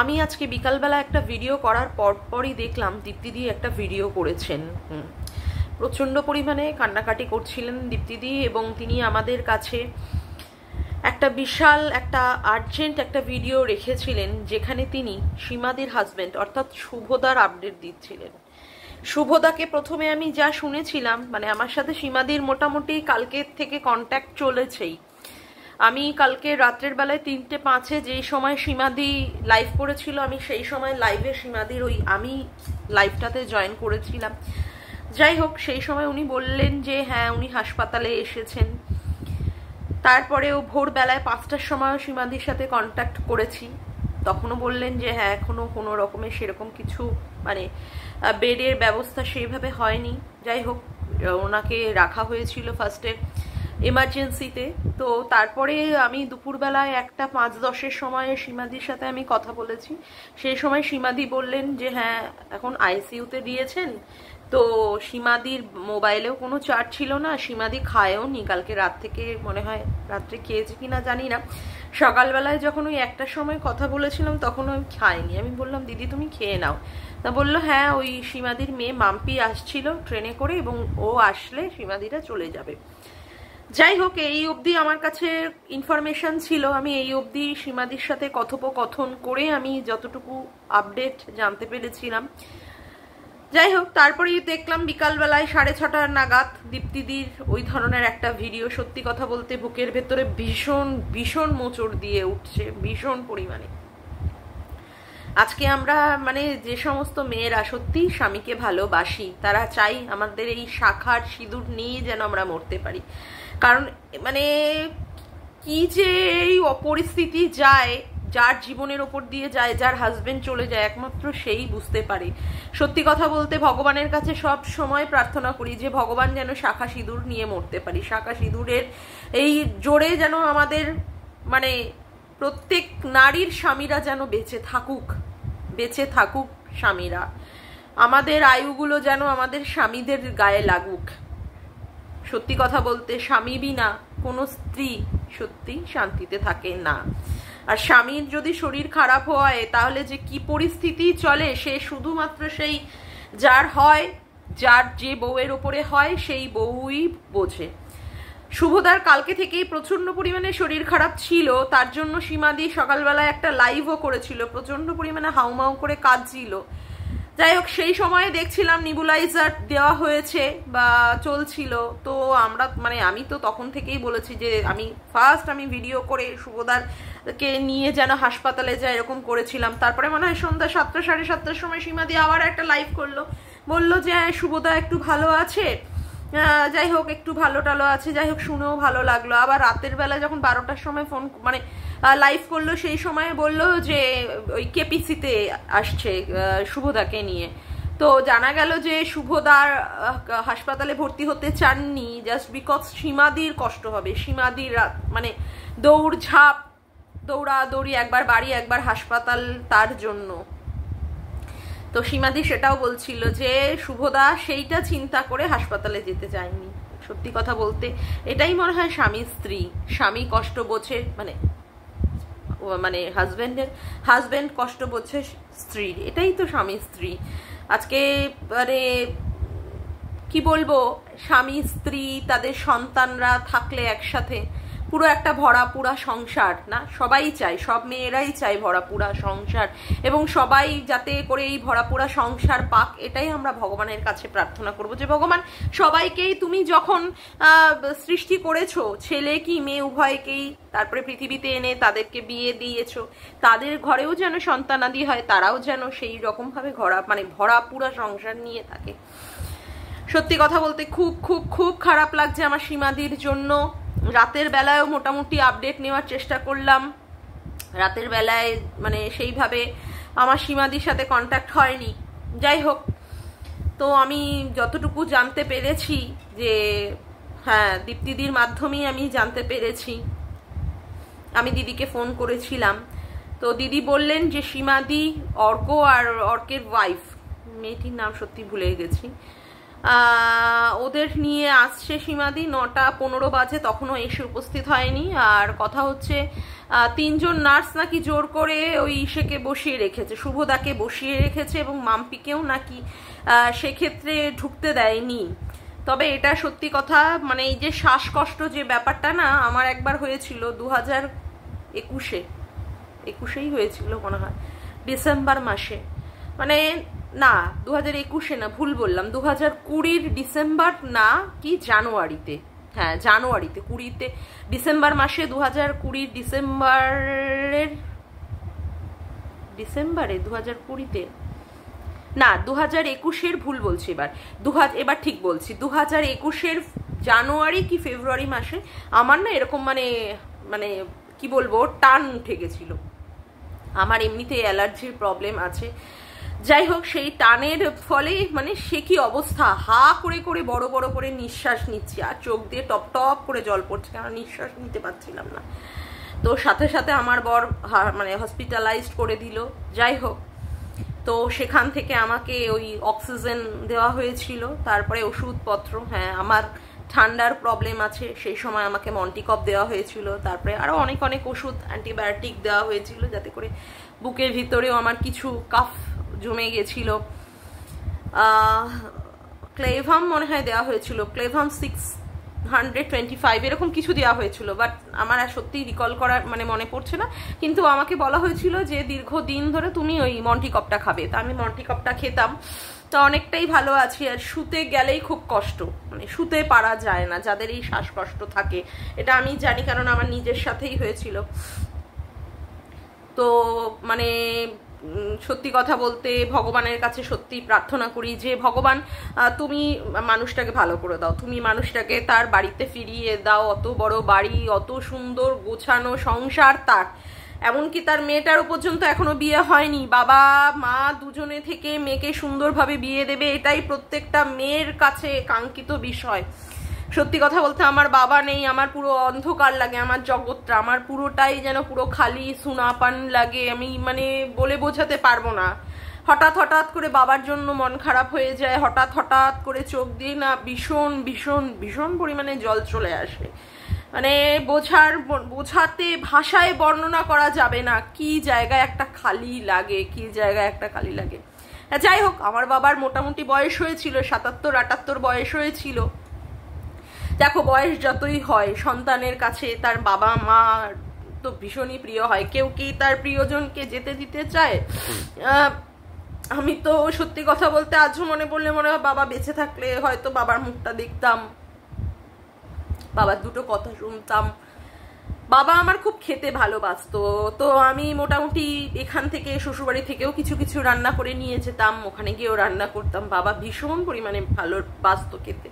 আমি আজকে বিকালবেলা একটা ভিডিও করার পরই দেখলাম দীপ্তিদি একটা ভিডিও করেছেন। প্রচণ্ড পরিমাণে কান্নাকাটি করছিলেন দীপ্তিদি, এবং তিনি আমাদের কাছে একটা বিশাল একটা আর্জেন্ট একটা ভিডিও রেখেছিলেন, যেখানে তিনি সীমাদির হাজবেন্ড অর্থাৎ শুভদার আপডেট দিচ্ছিলেন। শুভদাকে প্রথমে আমি যা শুনেছিলাম, মানে আমার সাথে সীমাদির মোটামুটি কালকের থেকে কন্ট্যাক্ট চলেছেই। আমি কালকে রাত্রের বেলায় 3:05 যেই সময় সীমাদি লাইভ করেছিল, আমি সেই সময় লাইভে সীমাদির আমি লাইভটাতে জয়েন করেছিলাম। যাই হোক, সেই সময় উনি বললেন যে হ্যাঁ উনি হাসপাতালে এসেছেন। তারপরেও ভোরবেলায় 5টার সময় সীমাদির সাথে কন্ট্যাক্ট করেছি, তখনও বললেন যে হ্যাঁ এখনো কোনো রকমের সেরকম কিছু মানে বেডের ব্যবস্থা সেইভাবে হয়নি। যাই হোক, ওনাকে রাখা হয়েছিল ফার্স্টে এমার্জেন্সিতে। তো তারপরে আমি দুপুরবেলায় 1:05-10 সময় সীমাদির সাথে আমি কথা বলেছি। সেই সময় সীমাদি বললেন যে হ্যাঁ এখন আইসিইউতে দিয়েছেন। তো সীমাদির মোবাইলেও কোনো চার্জ ছিল না, সীমাদি খায়ও নি কালকে রাত থেকে, মনে হয় রাত্রে খেয়েছে কিনা জানি না। সকালবেলায় যখন ওই 1টার সময় কথা বলেছিলাম তখন আমি খাইনি। আমি বললাম দিদি তুমি খেয়ে নাও। তা বললো হ্যাঁ ওই সীমাদির মেয়ে মাম্পি আসছিল ট্রেনে করে, এবং ও আসলে সীমাদিরা চলে যাবে। যাই হোক, এই অবধি আমার কাছে ইনফরমেশন ছিল। আমি এই অবধি সীমাদির সাথে কথোপকথন করে আমি যতটুকু আপডেট জানতে পেরেছিলাম। যাই হোক, তারপরেই দেখলাম বিকালবেলায় 6:30 নাগাদ দীপ্তিদির ওই ধরনের একটা ভিডিও। সত্যি কথা বলতে বুকের ভেতরে ভীষণ ভীষণ মোচড় দিয়ে উঠছে, ভীষণ পরিমাণে। আজকে আমরা মানে যে সমস্ত মেয়েরা সত্যি স্বামীকে ভালোবাসি, তারা চাই আমাদের এই শাখার সিঁদুর নিয়ে যেন আমরা মরতে পারি। কারণ মানে কি যে এই অপরিস্থিতি যায়, যার জীবনের ওপর দিয়ে যায়, যার হাজবেন্ড চলে যায়, একমাত্র সেই বুঝতে পারে। সত্যি কথা বলতে ভগবানের কাছে সব সময় প্রার্থনা করি যে ভগবান যেন শাখা সিঁদুর নিয়ে মরতে পারি। শাখা সিঁদুরের এই জোরে যেন আমাদের মানে প্রত্যেক নারীর স্বামীরা যেন বেঁচে থাকুক স্বামীরা। আমাদের আয়ুগুলো যেন আমাদের স্বামীদের গায়ে লাগুক। সত্যি কথা বলতে স্বামী বিনা কোনো স্ত্রী সত্যি শান্তিতে থাকে না। আর স্বামীর যদি শরীর খারাপ হয় তাহলে যে কি পরিস্থিতি চলে সে শুধুমাত্র সেই যার যে বউয়ের ওপরে হয় সেই বউই বোঝে। শুভদার কালকে থেকেই প্রচন্ড পরিমাণে শরীর খারাপ ছিল, তার জন্য সীমাদি সকালবেলায় একটা লাইভও করেছিল, প্রচন্ড পরিমাণে হাউমাউ করে কাঁদছিল। যাই হোক, সেই সময় দেখছিলাম নিবুলাইজার দেওয়া হয়েছে বা চলছিল। তো আমরা মানে আমি তো তখন থেকেই বলেছি যে আমি ভিডিও করে শুভদারকে নিয়ে যেন হাসপাতালে যায় এরকম করেছিলাম। তারপরে মনে হয় সন্ধ্যা 7টা 7:30 সময় সীমাদি আবার একটা লাইভ করলো, বললো যে শুভদা একটু ভালো আছে। যাই হোক, একটু ভালো টালো আছে। যাই হোক, শুনেও ভালো লাগলো। আবার রাতের বেলা যখন 12টার সময় ফোন মানে লাইভ করলো, সেই সময় বললো যে ওই কেপিসিতে আসছে শুভদাকে নিয়ে। তো জানা গেল যে শুভদার হাসপাতালে ভর্তি হতে চাননি জাস্ট বিকজ সীমাদির কষ্ট হবে। সীমাদির মানে দৌড়াদৌড়ি, একবার বাড়ি একবার হাসপাতাল, তার জন্য। তো সীমাদি সেটাও বলছিল যে শুভদা সেইটা চিন্তা করে হাসপাতালে যেতে চায়নি। সত্যি কথা বলতে এটাই মনে হয় স্বামী কষ্ট বোঝে, মানে হাজবেন্ড কষ্ট বোঝে স্ত্রীর, এটাই তো স্বামী স্ত্রী। আজকে মানে কি বলবো, স্বামী স্ত্রী তাদের সন্তানরা থাকলে একসাথে পুরো একটা ভরাপুরা সংসার না, সবাই চায়, সব মেয়েরাই চায় ভরাপুরা সংসার, এবং সবাই যাতে করে এই ভরাপুরা সংসার পাক, এটাই আমরা ভগবানের কাছে প্রার্থনা করব যে ভগবান সবাইকেই তুমি যখন সৃষ্টি করেছো, ছেলে কি মেয়ে উভয়কেই তারপরে পৃথিবীতে এনে তাদেরকে বিয়ে দিয়েছো, তাদের ঘরেও যেন সন্তানাদি হয়, তারাও যেন সেই রকম ভাবে ভরাপুরা সংসার নিয়ে থাকে। সত্যি কথা বলতে খুব খুব খুব খারাপ লাগছে আমার সীমাদির জন্য। রাতের বেলায়ও মোটামুটি আপডেট নেওয়ার চেষ্টা করলাম। রাতের বেলায় মানে সেইভাবে আমার সীমাদির সাথে কন্ট্যাক্ট হয়নি। যাই হোক, তো আমি যতটুকু জানতে পেরেছি যে হ্যাঁ দীপ্তিদির মাধ্যমেই আমি জানতে পেরেছি। আমি দিদিকে ফোন করেছিলাম, তো দিদি বললেন যে সীমাদি, অর্ক আর অর্কের ওয়াইফ, মেয়েটির নাম সত্যি ভুলে গেছি, ওদের নিয়ে আসছে সীমাদি, 9:15 বাজে, তখনও এসে উপস্থিত হয়নি। আর কথা হচ্ছে 3 জন নার্স নাকি জোর করে ওই ইসেকে বসিয়ে রেখেছে, শুভদাকে বসিয়ে রেখেছে, এবং মাম্পিকেও নাকি সেক্ষেত্রে ঢুকতে দেয়নি। তবে এটা সত্যি কথা, মানে এই যে শ্বাসকষ্ট যে ব্যাপারটা না, আমার একবার হয়েছিল 2021-এ হয়েছিল মনে হয়, ডিসেম্বর মাসে, মানে না 2021-এ না, ভুল বললাম, 2020-র ডিসেম্বর না কি জানুয়ারিতে, হ্যাঁ জানুয়ারিতে, 20-তে ডিসেম্বর মাসে, 2020-র ডিসেম্বরে 2020-তে না, 2021-এর ভুল বলছি, এবার ঠিক বলছি, 2021-এর জানুয়ারি কি ফেব্রুয়ারি মাসে আমার না এরকম মানে কি বলবো, টান উঠে গেছিল। আমার এমনিতে অ্যালার্জির প্রবলেম আছে, যাই হোক সেই টানের ফলে মানে সে কি অবস্থা, হা করে করে বড় বড় করে নিঃশ্বাস নিচ্ছি, আর চোখ দিয়ে টপ টপ করে জল পড়ছে, কারণ নিঃশ্বাস নিতে পারছিলাম না। তো সাথে সাথে আমার বর মানে হসপিটালাইজড করে দিল। যাই হোক, তো সেখান থেকে আমাকে ওই অক্সিজেন দেওয়া হয়েছিল, তারপরে ওষুধপত্র, হ্যাঁ আমার ঠান্ডার প্রবলেম আছে, সেই সময় আমাকে মন্টিকপ দেওয়া হয়েছিল, তারপরে আরও অনেক অনেক ওষুধ অ্যান্টিবায়োটিক দেওয়া হয়েছিল, যাতে করে বুকের ভিতরেও আমার কিছু কাফ জমে গেছিল। ক্লেভাম মনে হয় দেওয়া হয়েছিল, ক্লেভাম 625 এরকম কিছু দেওয়া হয়েছিল, বাট আমার আর সত্যি রিকল করার মানে মনে পড়ছে না। কিন্তু আমাকে বলা হয়েছিল যে দীর্ঘদিন ধরে তুমি ওই মন্টিকপটা খাবে, তা আমি মন্টিকপটা খেতাম, তো অনেকটাই ভালো আছি। আর শুতে গেলেই খুব কষ্ট, মানে শুতে পারা যায় না যাদের এই শ্বাসকষ্ট থাকে, এটা আমি জানি, কারণ আমার নিজের সাথেই হয়েছিল। তো মানে সত্যি কথা বলতে ভগবানের কাছে সত্যি প্রার্থনা করি যে ভগবান তুমি মানুষটাকে ভালো করে দাও, তুমি মানুষটাকে তার বাড়িতে ফিরিয়ে দাও, অত বড় বাড়ি, অত সুন্দর গোছানো সংসার তার, এমনকি তার মেয়েটারও পর্যন্ত এখনো বিয়ে হয়নি, বাবা মা দুজনে থেকে মেয়েকে সুন্দরভাবে বিয়ে দেবে, এটাই প্রত্যেকটা মেয়ের কাছে কাঙ্ক্ষিত বিষয়। সত্যি কথা বলতে আমার বাবা নেই, আমার পুরো অন্ধকার লাগে, আমার জগৎটা আমার পুরোটাই যেন পুরো খালি সুনাপান লাগে, আমি মানে বলে বোঝাতে পারবো না। হঠাৎ হঠাৎ করে বাবার জন্য মন খারাপ হয়ে যায়, হঠাৎ হঠাৎ করে চোখ দিয়ে না ভীষণ ভীষণ ভীষণ পরিমাণে জল চলে আসে, মানে বোঝাতে ভাষায় বর্ণনা করা যাবে না কি জায়গায় একটা খালি লাগে, কি জায়গায় একটা খালি লাগে। যাই হোক, আমার বাবার মোটামুটি বয়স হয়েছিল 77-78 বয়স হয়েছিল। দেখো বয়স যতই হয় সন্তানের কাছে তার বাবা মা তো ভীষণই প্রিয় হয়, কেউ কি তার প্রিয়জনকে যেতে দিতে চায়? আমি তো সত্যি কথা বলতে আজও মনে পড়লে মনে হয় বাবা বেঁচে থাকলে হয়তো বাবার মুখটা দেখতাম, বাবার দুটো কথা শুনতাম। বাবা আমার খুব খেতে ভালোবাসতো, তো আমি মোটামুটি এখান থেকে শ্বশুরবাড়ি থেকেও কিছু কিছু রান্না করে নিয়ে যেতাম, ওখানে গিয়েও রান্না করতাম, বাবা ভীষণ পরিমাণে ভালোবাসতো খেতে।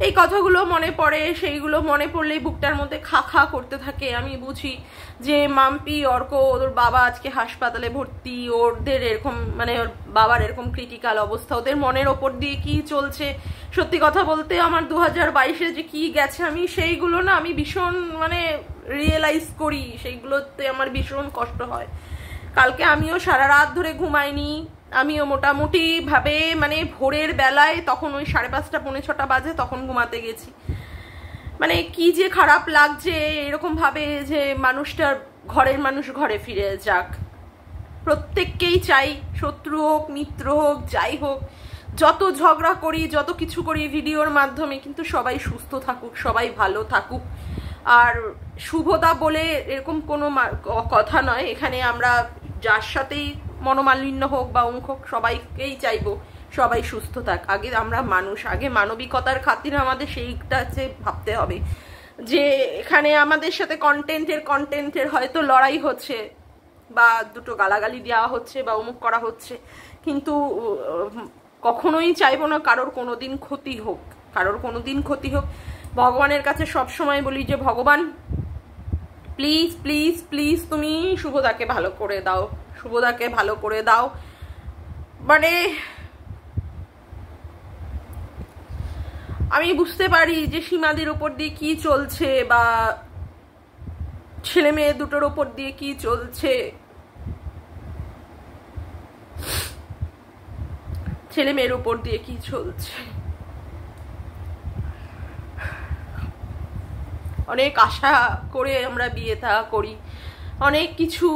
এই কথাগুলো মনে পড়ে, সেইগুলো মনে পড়লেই বুকটার মধ্যে খা খা করতে থাকে। আমি বুঝি যে মাম্পি অর্ক ওর বাবা আজকে হাসপাতালে ভর্তি, ওদের এরকম মানে ওর বাবার এরকম ক্রিটিক্যাল অবস্থা, ওদের মনের ওপর দিয়ে কি চলছে সত্যি কথা বলতে আমার 2022-এ যে কি গেছে আমি সেইগুলো না আমি ভীষণ মানে রিয়েলাইজ করি, সেইগুলোতে আমার ভীষণ কষ্ট হয়। কালকে আমিও সারা রাত ধরে ঘুমাইনি, আমিও মোটামুটি ভাবে মানে ভোরের বেলায় তখন ওই 5:30 পৌনে 6টা বাজে তখন ঘুমাতে গেছি। মানে কি যে খারাপ লাগছে এরকম ভাবে যে মানুষটার ঘরের মানুষ ঘরে ফিরে যাক। প্রত্যেককেই চাই, শত্রু হোক মিত্র হোক যাই হোক, যত ঝগড়া করি যত কিছু করি ভিডিওর মাধ্যমে, কিন্তু সবাই সুস্থ থাকুক, সবাই ভালো থাকুক। আর শুভদা বলে এরকম কোনো কথা নয়, এখানে আমরা যার সাথেই মনোমালিন্য হোক বা অঙ্ক হোক সবাইকেই চাইবো সবাই সুস্থ থাক। আগে আমরা মানুষ, আগে মানবিকতার খাতিরে আমাদের সেইটা ভাবতে হবে যে এখানে আমাদের সাথে কন্টেন্টের হয়তো লড়াই হচ্ছে বা দুটো গালাগালি দেওয়া হচ্ছে বা অমুক করা হচ্ছে, কিন্তু কখনোই চাইবো না কারোর কোনোদিন ক্ষতি হোক, কারোর কোনোদিন ক্ষতি হোক। ভগবানের কাছে সব সময় বলি যে ভগবান প্লিজ প্লিজ প্লিজ তুমি শুভদাকে ভালো করে দাও, শুভদাকে ভালো করে দাও। মানে আমি বুঝতে পারি যে সীমাদের ওপর দিয়ে কি চলছে বা ছেলে মেয়ে দুটোর ওপর দিয়ে কি চলছে, ছেলে মেয়ের ওপর দিয়ে কি চলছে, অনেক আশা করে আমরা বিয়ে থা করি, অনেক কিছু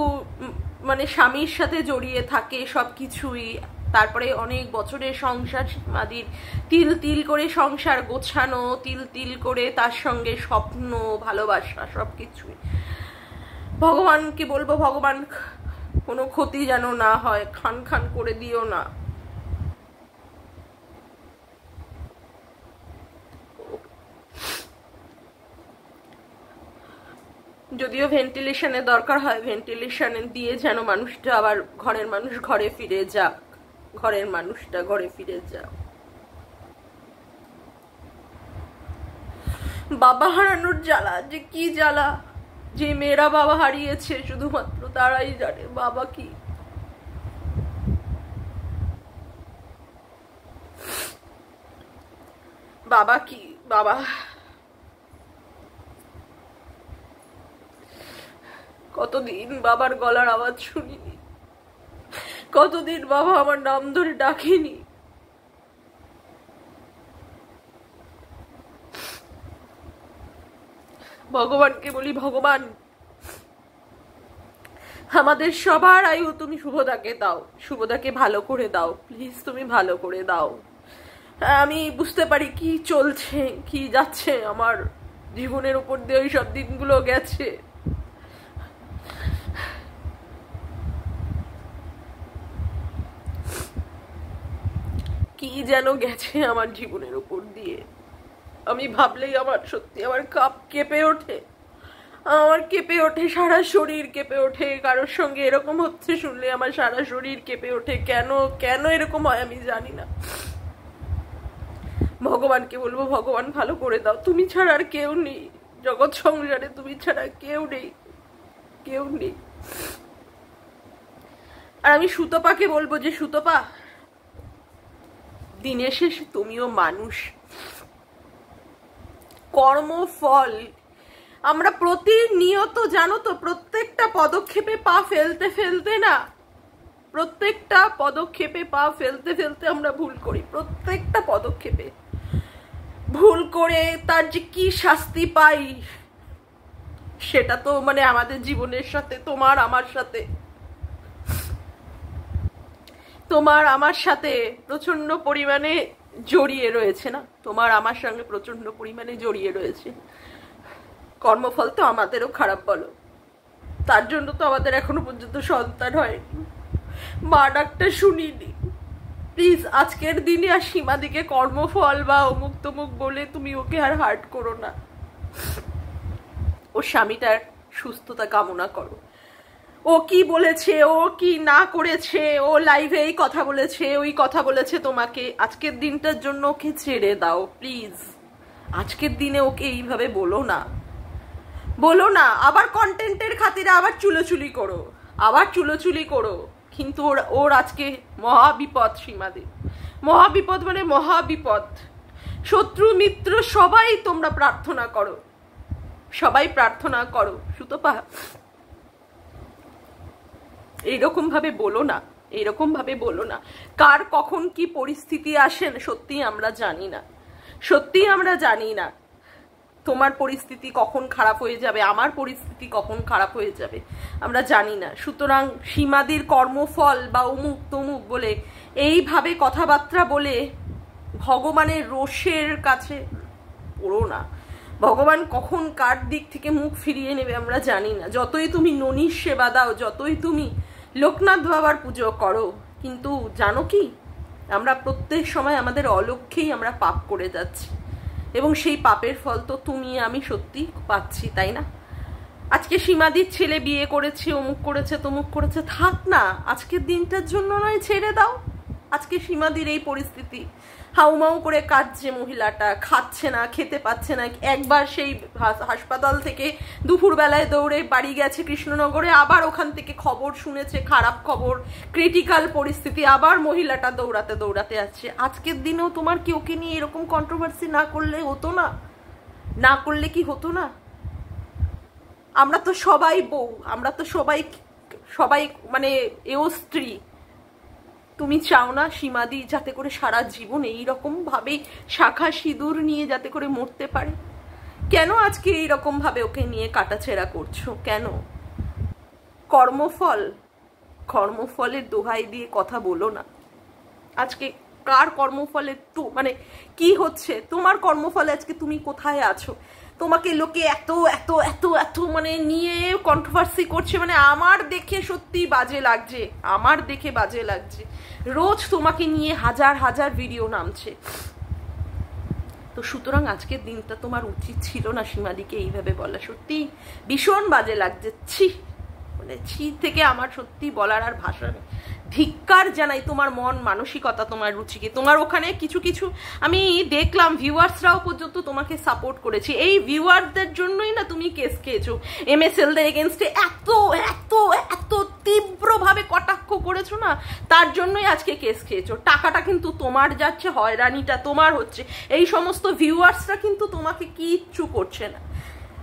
মানে স্বামীর সাথে জড়িয়ে থাকে সব কিছুই। তারপরে অনেক বছরের সংসার, সীমাদির তিল তিল করে সংসার গোছানো, তিল তিল করে তার সঙ্গে স্বপ্ন, ভালোবাসা, সব কিছুই। ভগবানকে বলবো, ভগবান কোনো ক্ষতি যেন না হয়, খান খান করে দিও না। যদিও ভেন্টিলেশনের দরকার হয়, ভেন্টিলেশন দিয়ে যেন মানুষটা আবার, ঘরের মানুষ ঘরে ফিরে যাক, ঘরের মানুষটা ঘরে ফিরে যাক। বাবা হারানোর জ্বালা যে কি জ্বালা, যে মেয়েরা বাবা হারিয়েছে শুধুমাত্র তারাই জানে বাবা কি। বাবা কি, বাবা কতদিন বাবার গলার আওয়াজ শুনিনি, কতদিন বাবা আমার নাম ধরে ডাকেনি। ভগবানকে বলি, ভগবান আমাদের সবার আয়ু তুমি শুভদাকে দাও, শুভদাকে ভালো করে দাও, প্লিজ তুমি ভালো করে দাও। আমি বুঝতে পারি কি চলছে, কি যাচ্ছে আমার জীবনের উপর দিয়ে, ওই সব দিনগুলো গেছে। কি যেন গেছে আমার জীবনের উপর দিয়ে, আমি ভাবলেই আমার সত্যি আমার কাপ কেঁপে ওঠে, আমার কেঁপে ওঠে, সারা শরীর কেঁপে ওঠে। কারোর সঙ্গে এরকম হচ্ছে শুনলে আমার সারা শরীর কেঁপে ওঠে। কেন কেন এরকম হয় আমি জানি না। ভগবানকে বলবো, ভগবান ভালো করে দাও, তুমি ছাড়া আর কেউ নেই জগৎ সংসারে, তুমি ছাড়া কেউ নেই, কেউ নেই। আর আমি সুতপাকে বলবো যে সুতপা, দিনের শেষে তুমিও মানুষ, কর্মফল আমরা প্রতিনিয়ত, জানো তো, প্রত্যেকটা পদক্ষেপে পা ফেলতে ফেলতে না, প্রত্যেকটা পদক্ষেপে পা ফেলতে ফেলতে আমরা ভুল করি, প্রত্যেকটা পদক্ষেপে ভুল করে তার যে কি শাস্তি পাই সেটা তো মানে আমাদের জীবনের সাথে, তোমার আমার সাথে প্রচন্ড পরিমাণে জড়িয়ে রয়েছে না, তোমার আমার সঙ্গে প্রচন্ড পরিমাণে জড়িয়ে রয়েছে। কর্মফল তো আমাদেরও খারাপ বলো, তার জন্য তো আমাদের এখনো পর্যন্ত সন্তান হয়নি, মা ডাকটা শুনিনি। প্লিজ আজকের দিনে আর সীমাদিকে কর্মফল বা অমুক তমুক বলে তুমি ওকে আর হার্ট করো না, ওর স্বামীটার সুস্থতা কামনা করো। ও কি বলেছে, ও কি না করেছে, ও লাইভে এই কথা বলেছে, ওই কথা বলেছে তোমাকে, আজকের দিনটার জন্য ওকে ছেড়ে দাও প্লিজ। আজকের দিনে ওকে এইভাবে বলো না, বলো না। আবার কন্টেন্টের খাতিরে আবার চুলোচুলি করো, আবার চুলোচুলি করো, কিন্তু ওর আজকে মহাবিপদ, সীমাদের মহাবিপদ, মানে মহাবিপদ। শত্রু মিত্র সবাই তোমরা প্রার্থনা করো, সবাই প্রার্থনা করো। সুতপা এইরকম ভাবে বলো না, এইরকম ভাবে বলো না। কার কখন কি পরিস্থিতি আসেন সত্যি আমরা জানি না, সত্যি আমরা জানি না। তোমার পরিস্থিতি কখন খারাপ হয়ে যাবে, আমার পরিস্থিতি কখন খারাপ হয়ে যাবে আমরা জানি না। সুতরাং সীমাদির কর্মফল বা অমুক তমুক বলে এইভাবে কথাবার্তা বলে ভগবানের রোষের কাছে পড়ো না। ভগবান কখন কার দিক থেকে মুখ ফিরিয়ে নেবে আমরা জানি না। যতই তুমি ননির সেবা দাও, যতই তুমি লোকনাথ বাবার পুজো করো, কিন্তু জানো কি, আমরা প্রত্যেক সময় আমাদের অলক্ষ্যেই আমরা পাপ করে যাচ্ছি, এবং সেই পাপের ফল তো তুমি আমি সত্যি পাচ্ছি, তাই না? আজকে সীমাদির ছেলে বিয়ে করেছে, অমুক করেছে, তমুক করেছে, থাক না, আজকের দিনটার জন্য নয় ছেড়ে দাও। আজকে সীমাদির এই পরিস্থিতি, হাউমাউ করে কাঁদছে মহিলাটা, খাচ্ছে না, খেতে পাচ্ছে না। একবার সেই হাসপাতাল থেকে দুপুরবেলায় দৌড়ে বাড়ি গেছে কৃষ্ণনগরে, আবার ওখান থেকে খবর শুনেছে, খারাপ খবর, ক্রিটিক্যাল পরিস্থিতি, আবার মহিলাটা দৌড়াতে দৌড়াতে আসছে। আজকের দিনেও তোমার কি ওকে নিয়ে এরকম কন্ট্রোভার্সি না করলে হতো না? না করলে কি হতো না? আমরা তো সবাই বউ, আমরা তো সবাই সবাই মানে এও স্ত্রী। তুমি চাও না সীমাদি যাতে করে সারা জীবন এইরকম ভাবে শাখা সিঁদুর নিয়ে যাতে করে মরতে পারে? কেন আজকে এইরকম ভাবে ওকে নিয়ে কাটাছেড়া করছো? কেন? কর্মফলের দোহাই দিয়ে কথা বলো না। আজকে কার কর্মফলে তো মানে কি হচ্ছে? তোমার কর্মফলে আজকে তুমি কোথায় আছো? তোমাকে লোকে এত এত এত এত মানে নিয়ে কন্ট্রোভার্সি করছে, মানে আমার দেখে সত্যি বাজে লাগছে, আমার দেখে বাজে লাগছে। রোজ তোমাকে নিয়ে হাজার হাজার ভিডিও নামছে। তো সুতরাং আজকের দিনটা তোমার উচিত ছিল না সীমাদিকে এইভাবে বলা। সত্যি ভীষণ বাজে লাগছে। ছি, মানে ছি থেকে আমার সত্যি বলার আর ভাষা নেই। ধিক্কার জানাই তোমার মন মানসিকতা, তোমার রুচিকে। তোমার ওখানে কিছু কিছু আমি দেখলাম ভিউয়ার্সরাও পর্যন্ত তোমাকে সাপোর্ট করেছে। এই ভিউয়ারদের জন্যই না তুমি কেস খেয়েছো। MSLদের এগেনস্টে এত এত এত তীব্রভাবে কটাক্ষ করেছো না, তার জন্যই আজকে কেস খেয়েছো। টাকাটা কিন্তু তোমার যাচ্ছে, হয়রানিটা তোমার হচ্ছে। এই সমস্ত ভিউয়ার্সরা কিন্তু তোমাকে কিচ্ছু করছে না।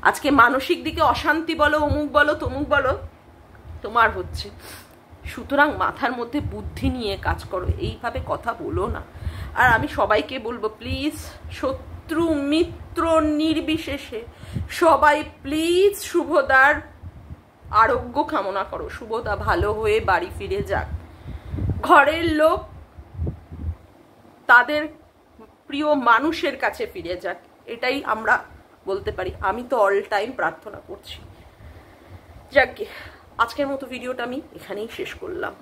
আজকে মানসিক দিকে অশান্তি বলো, অমুক বলো, তমুক বলো, তোমার হচ্ছে। সুতরাং মাথার মধ্যে বুদ্ধি নিয়ে কাজ করো, এইভাবে কথা বলো না। আর আমি সবাইকে বলবো, প্লিজ, শত্রু মিত্র নির্বিশেষে সবাই প্লিজ শুভদার আরোগ্য কামনা করো। শুভদা ভালো হয়ে বাড়ি ফিরে যাক, ঘরের লোক তাদের প্রিয় মানুষের কাছে ফিরে যাক, এটাই আমরা বলতে পারি। আমি তো অল টাইম প্রার্থনা করছি। যাক, আজকের মতো ভিডিওটা আমি এখানেই শেষ করলাম।